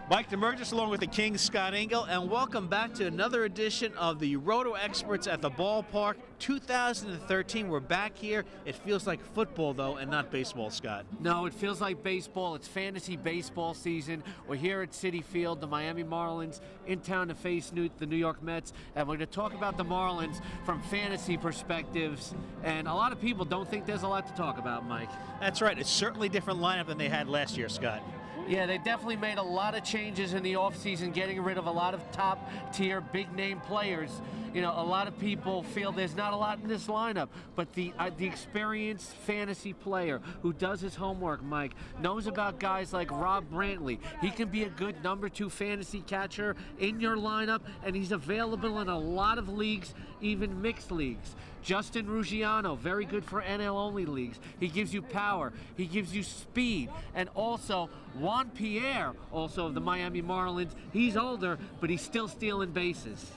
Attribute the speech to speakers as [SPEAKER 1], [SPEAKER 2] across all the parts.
[SPEAKER 1] Mike Damergis along with the King, Scott Engel, and welcome back to another edition of the RotoExperts at the Ballpark 2013. We're back here. It feels like football, though, and not baseball, Scott.
[SPEAKER 2] No, it feels like baseball. It's fantasy baseball season. We're here at Citi Field, the Miami Marlins in town to face the New York Mets, and we're going to talk about the Marlins from fantasy perspectives, and a lot of people don't think there's a lot to talk about, Mike.
[SPEAKER 1] That's right. It's certainly a different lineup than they had last year, Scott.
[SPEAKER 2] Yeah, they definitely made a lot of changes in the offseason, getting rid of a lot of top-tier, big-name players. You know, a lot of people feel there's not a lot in this lineup, but the experienced fantasy player who does his homework, Mike, knows about guys like Rob Brantley. He can be a good number 2 fantasy catcher in your lineup, and he's available in a lot of leagues, even mixed leagues. Justin Ruggiano, very good for NL-only leagues. He gives you power. He gives you speed. And also, Juan Pierre, also of the Miami Marlins, he's older, but he's still stealing bases.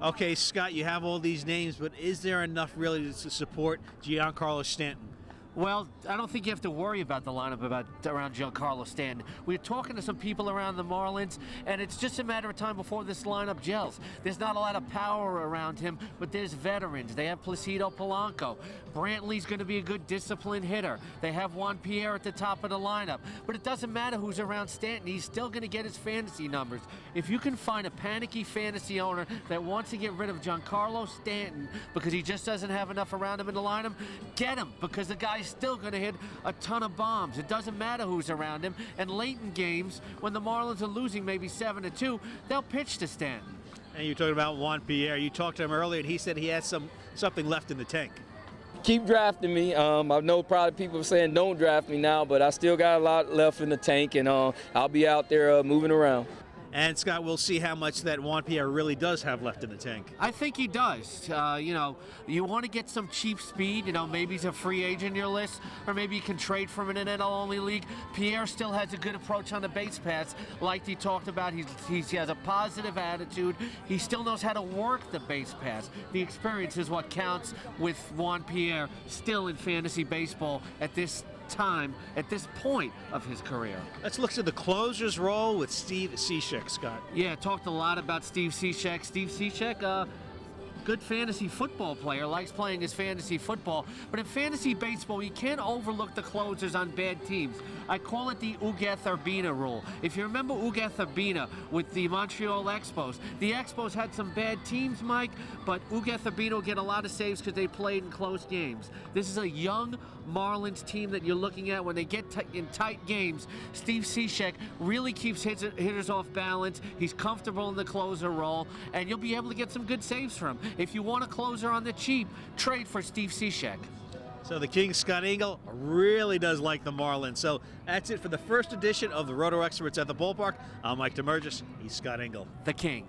[SPEAKER 1] Okay, Scott, you have all these names, but is there enough really to support Giancarlo Stanton?
[SPEAKER 2] Well, I don't think you have to worry about the lineup around Giancarlo Stanton. We're talking to some people around the Marlins, and it's just a matter of time before this lineup gels. There's not a lot of power around him, but there's veterans. They have Placido Polanco. Brantley's going to be a good disciplined hitter. They have Juan Pierre at the top of the lineup. But it doesn't matter who's around Stanton. He's still going to get his fantasy numbers. If you can find a panicky fantasy owner that wants to get rid of Giancarlo Stanton because he just doesn't have enough around him in the lineup, get him, because the guy's still going to hit a ton of bombs. It doesn't matter who's around him. And late in games, when the Marlins are losing maybe 7-2, they'll pitch to Stanton.
[SPEAKER 1] And you're talking about Juan Pierre. You talked to him earlier, and he said he has something left in the tank.
[SPEAKER 3] Keep drafting me. I know probably people are saying don't draft me now, but I still got a lot left in the tank, and I'll be out there moving around.
[SPEAKER 1] And, Scott, we'll see how much that Juan Pierre really does have left in the tank.
[SPEAKER 2] I think he does. You know, you want to get some cheap speed. You know, maybe he's a free agent in your list, or maybe you can trade from an NL-only league. Pierre still has a good approach on the base paths, like he talked about. He has a positive attitude. He still knows how to work the base paths. The experience is what counts with Juan Pierre still in fantasy baseball at this time, at this point of his career.
[SPEAKER 1] Let's look at the closer's role with Steve Cishek, Scott.
[SPEAKER 2] Yeah, talked a lot about Steve Cishek. Steve Cishek, good fantasy football player, likes playing his fantasy football, but in fantasy baseball, you can't overlook the closers on bad teams. I call it the Ugueth Urbina rule. If you remember Ugueth Urbina with the Montreal Expos, the Expos had some bad teams, Mike, but Ugueth Urbina will get a lot of saves because they played in close games. This is a young Marlins team that you're looking at when they get in tight games. Steve Cishek really keeps hitters off balance. He's comfortable in the closer role, and you'll be able to get some good saves from him. If you want a closer on the cheap, trade for Steve Cishek.
[SPEAKER 1] So the King, Scott Engel, really does like the Marlins. So that's it for the first edition of the RotoExperts at the Ballpark. I'm Mike Damergis. He's Scott Engel.
[SPEAKER 2] The King.